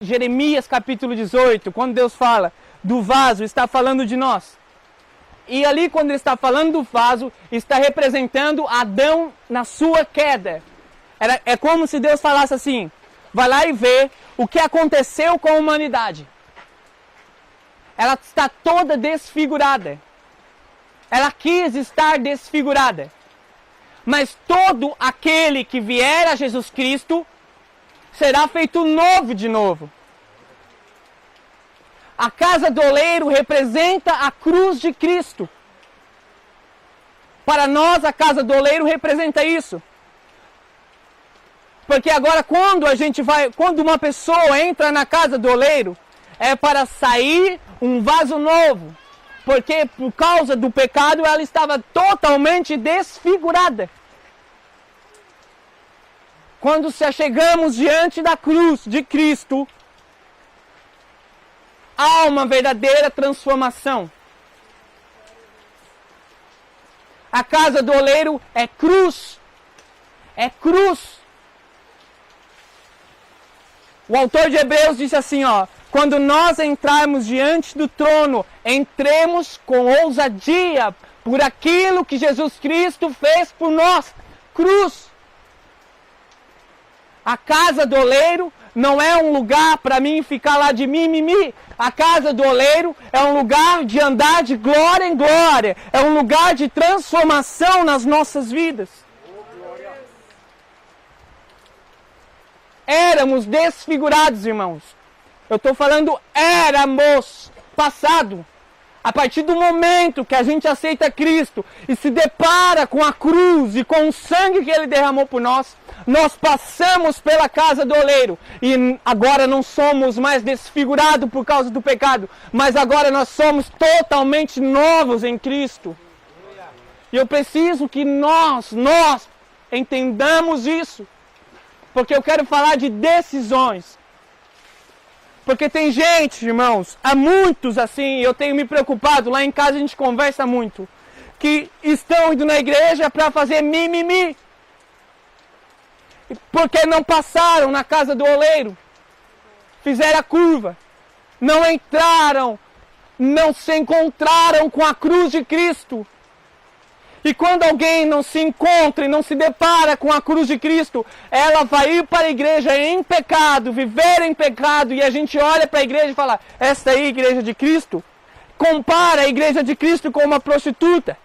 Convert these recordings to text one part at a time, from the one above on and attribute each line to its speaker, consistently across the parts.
Speaker 1: Jeremias capítulo 18, quando Deus fala do vaso, está falando de nós. E ali, quando ele está falando do vaso, está representando Adão na sua queda. É como se Deus falasse assim: vai lá e vê o que aconteceu com a humanidade. Ela está toda desfigurada. Ela quis estar desfigurada. Mas todo aquele que vier a Jesus Cristo será feito novo de novo. A casa do oleiro representa a cruz de Cristo. Para nós, a casa do oleiro representa isso. Porque agora, quando uma pessoa entra na casa do oleiro, é para sair um vaso novo. Porque por causa do pecado, ela estava totalmente desfigurada. Quando chegamos diante da cruz de Cristo, há uma verdadeira transformação. A casa do oleiro é cruz. É cruz. O autor de Hebreus disse assim, quando nós entrarmos diante do trono, entremos com ousadia por aquilo que Jesus Cristo fez por nós. Cruz. A casa do oleiro não é um lugar para mim ficar lá de mimimi. A casa do oleiro é um lugar de andar de glória em glória. É um lugar de transformação nas nossas vidas. Éramos desfigurados, irmãos. Eu estou falando éramos, passado. A partir do momento que a gente aceita Cristo e se depara com a cruz e com o sangue que Ele derramou por nós, nós passamos pela casa do oleiro. E agora não somos mais desfigurados por causa do pecado, mas agora nós somos totalmente novos em Cristo. E eu preciso que nós entendamos isso. Porque eu quero falar de decisões. Porque tem gente, irmãos, há muitos assim, eu tenho me preocupado, lá em casa a gente conversa muito, que estão indo na igreja para fazer mimimi. Porque não passaram na casa do oleiro, fizeram a curva, não entraram, não se encontraram com a cruz de Cristo. E quando alguém não se encontra e não se depara com a cruz de Cristo, ela vai ir para a igreja em pecado, viver em pecado, e a gente olha para a igreja e fala, essa aí é a igreja de Cristo? Compara a igreja de Cristo com uma prostituta.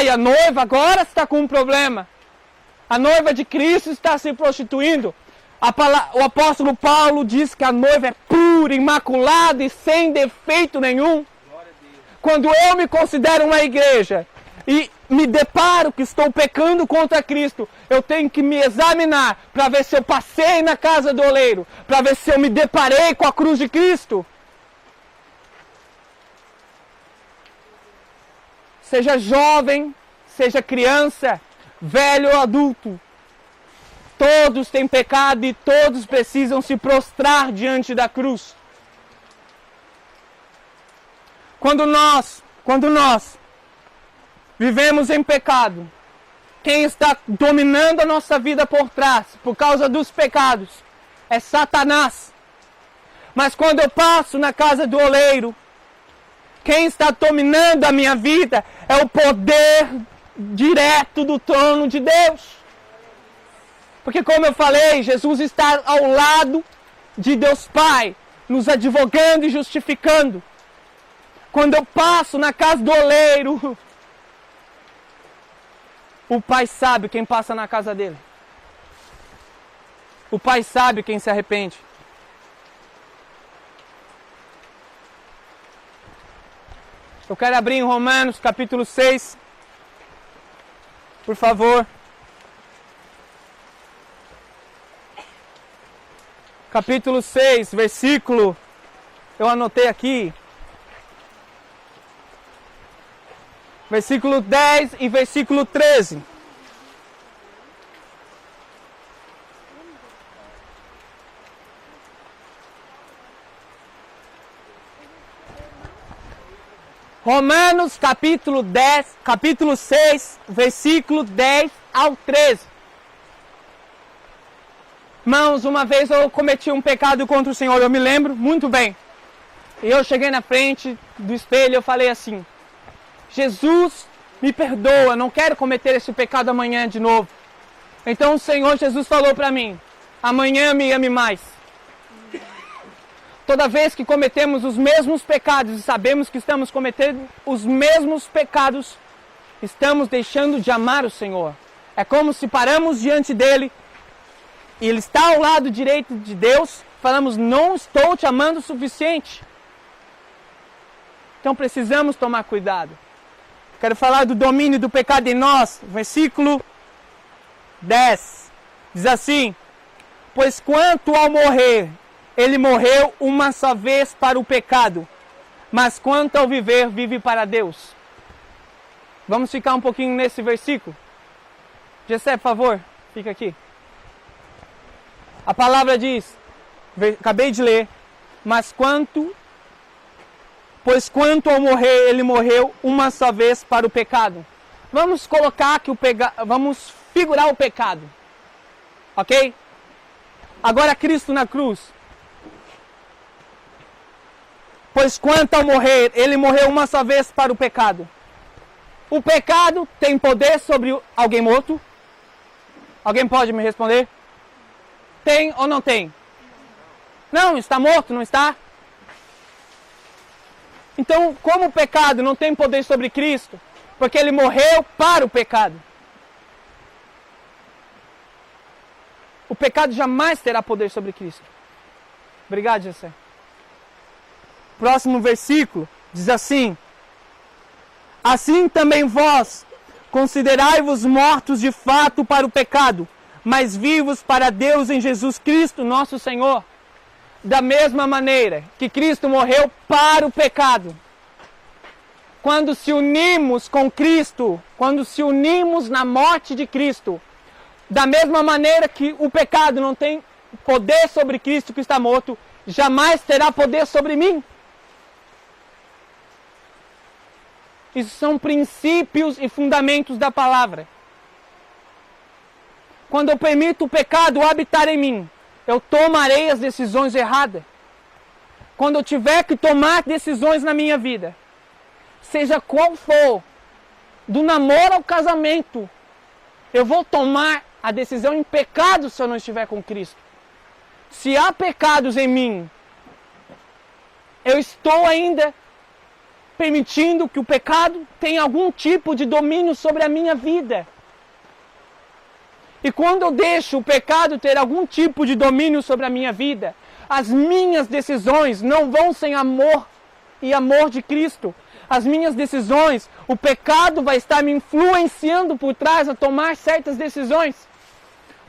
Speaker 1: E a noiva agora está com um problema. A noiva de Cristo está se prostituindo. O apóstolo Paulo diz que a noiva é pura, imaculada e sem defeito nenhum. Quando eu me considero uma igreja e me deparo que estou pecando contra Cristo, eu tenho que me examinar para ver se eu passei na casa do oleiro, para ver se eu me deparei com a cruz de Cristo. Seja jovem, seja criança, velho ou adulto, todos têm pecado e todos precisam se prostrar diante da cruz. Quando nós vivemos em pecado, quem está dominando a nossa vida por trás, por causa dos pecados, é Satanás. Mas quando eu passo na casa do oleiro, quem está dominando a minha vida é o poder direto do trono de Deus. Porque como eu falei, Jesus está ao lado de Deus Pai, nos advogando e justificando. Quando eu passo na casa do oleiro, o Pai sabe quem passa na casa dele. O Pai sabe quem se arrepende. Eu quero abrir em Romanos capítulo 6. Por favor. Capítulo 6, versículo. Eu anotei aqui. Versículo 10 e versículo 13. Romanos capítulo 6, versículo 10 ao 13. Irmãos, uma vez eu cometi um pecado contra o Senhor, eu me lembro muito bem. E eu cheguei na frente do espelho e eu falei assim: Jesus, me perdoa, não quero cometer esse pecado amanhã de novo. Então o Senhor Jesus falou para mim: amanhã me ame mais. Toda vez que cometemos os mesmos pecados e sabemos que estamos cometendo os mesmos pecados, estamos deixando de amar o Senhor. É como se paramos diante dele e ele está ao lado direito de Deus, falamos: não estou te amando o suficiente. Então precisamos tomar cuidado. Quero falar do domínio do pecado em nós. Versículo 10. Diz assim: pois quanto ao morrer, ele morreu uma só vez para o pecado, mas quanto ao viver, vive para Deus. Vamos ficar um pouquinho nesse versículo? Gessé, por favor, fica aqui. A palavra diz, acabei de ler, pois quanto ao morrer, ele morreu uma só vez para o pecado. Vamos colocar que vamos figurar o pecado. Ok? Agora Cristo na cruz. Pois quanto ao morrer, ele morreu uma só vez para o pecado. O pecado tem poder sobre alguém morto? Alguém pode me responder? Tem ou não tem? Não, está morto, não está? Então, como o pecado não tem poder sobre Cristo? Porque ele morreu para o pecado. O pecado jamais terá poder sobre Cristo. Obrigado, Jessé. Próximo versículo diz assim: assim também vós considerai-vos mortos de fato para o pecado, mas vivos para Deus em Jesus Cristo, nosso Senhor. Da mesma maneira que Cristo morreu para o pecado, quando se unimos com Cristo, quando se unimos na morte de Cristo, da mesma maneira que o pecado não tem poder sobre Cristo que está morto, jamais terá poder sobre mim. Isso são princípios e fundamentos da palavra. Quando eu permito o pecado habitar em mim, eu tomarei as decisões erradas. Quando eu tiver que tomar decisões na minha vida, seja qual for, do namoro ao casamento, eu vou tomar a decisão em pecado se eu não estiver com Cristo. Se há pecados em mim, eu estou ainda permitindo que o pecado tenha algum tipo de domínio sobre a minha vida. E quando eu deixo o pecado ter algum tipo de domínio sobre a minha vida, as minhas decisões não vão sem amor e amor de Cristo. As minhas decisões, o pecado vai estar me influenciando por trás a tomar certas decisões.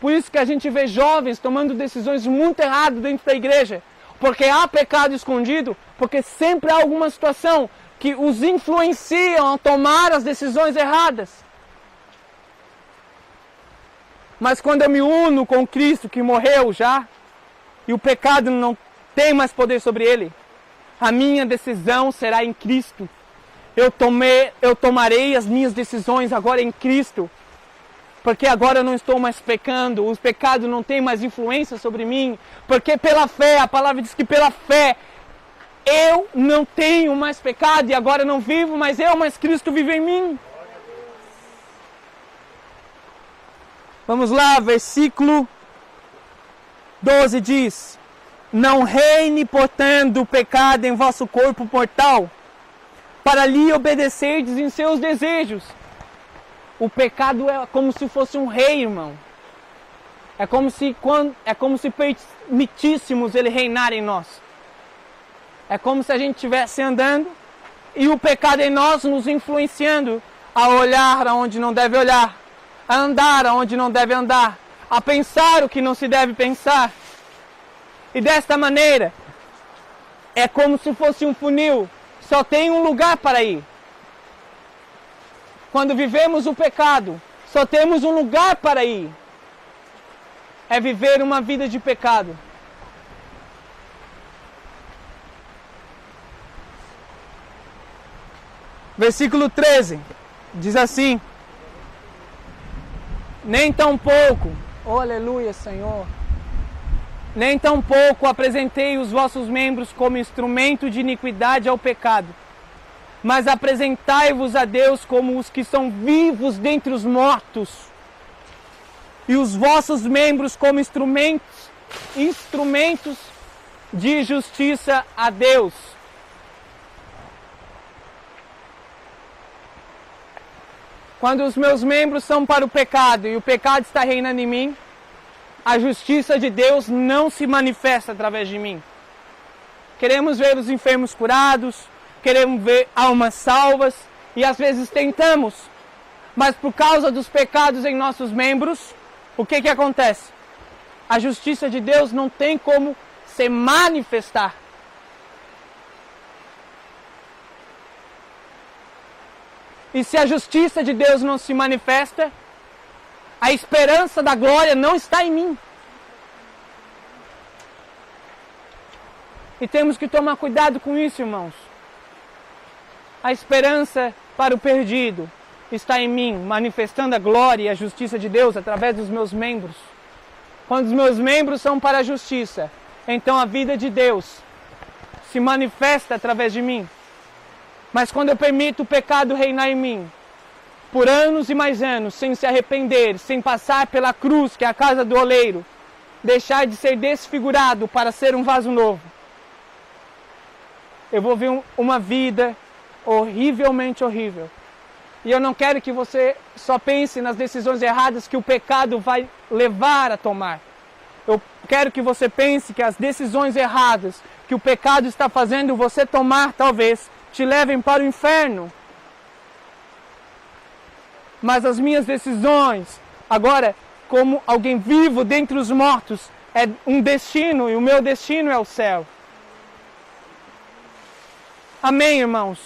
Speaker 1: Por isso que a gente vê jovens tomando decisões muito erradas dentro da igreja. Porque há pecado escondido, porque sempre há alguma situação que os influenciam a tomar as decisões erradas. Mas quando eu me uno com Cristo que morreu já, e o pecado não tem mais poder sobre ele, a minha decisão será em Cristo. Eu tomarei as minhas decisões agora em Cristo, porque agora eu não estou mais pecando, os pecados não têm mais influência sobre mim, porque pela fé, a palavra diz que pela fé, eu não tenho mais pecado e agora não vivo mais eu, mas Cristo vive em mim. Vamos lá, versículo 12 diz: não reine, portanto, o pecado em vosso corpo mortal, para lhe obedecerdes em seus desejos. O pecado é como se fosse um rei, irmão. É como se permitíssemos ele reinar em nós. É como se a gente estivesse andando e o pecado em nós nos influenciando a olhar aonde não deve olhar, a andar aonde não deve andar, a pensar o que não se deve pensar. E desta maneira, é como se fosse um funil, só tem um lugar para ir. Quando vivemos o pecado, só temos um lugar para ir. É viver uma vida de pecado. Versículo 13, diz assim: nem tão pouco, oh aleluia, Senhor, Nem tampouco apresentei os vossos membros como instrumento de iniquidade ao pecado, mas apresentai-vos a Deus como os que são vivos dentre os mortos, e os vossos membros como instrumentos de justiça a Deus. Quando os meus membros são para o pecado e o pecado está reinando em mim, a justiça de Deus não se manifesta através de mim. Queremos ver os enfermos curados, queremos ver almas salvas e às vezes tentamos, mas por causa dos pecados em nossos membros, o que acontece? A justiça de Deus não tem como se manifestar. E se a justiça de Deus não se manifesta, a esperança da glória não está em mim. E temos que tomar cuidado com isso, irmãos. A esperança para o perdido está em mim, manifestando a glória e a justiça de Deus através dos meus membros. Quando os meus membros são para a justiça, então a vida de Deus se manifesta através de mim. Mas quando eu permito o pecado reinar em mim, por anos e mais anos, sem se arrepender, sem passar pela cruz, que é a casa do oleiro, deixar de ser desfigurado para ser um vaso novo, eu vou ver uma vida horrivelmente horrível. E eu não quero que você só pense nas decisões erradas que o pecado vai levar a tomar. Eu quero que você pense que as decisões erradas que o pecado está fazendo você tomar, talvez, te levem para o inferno. Mas as minhas decisões, agora, como alguém vivo dentre os mortos, é um destino, e o meu destino é o céu. Amém, irmãos?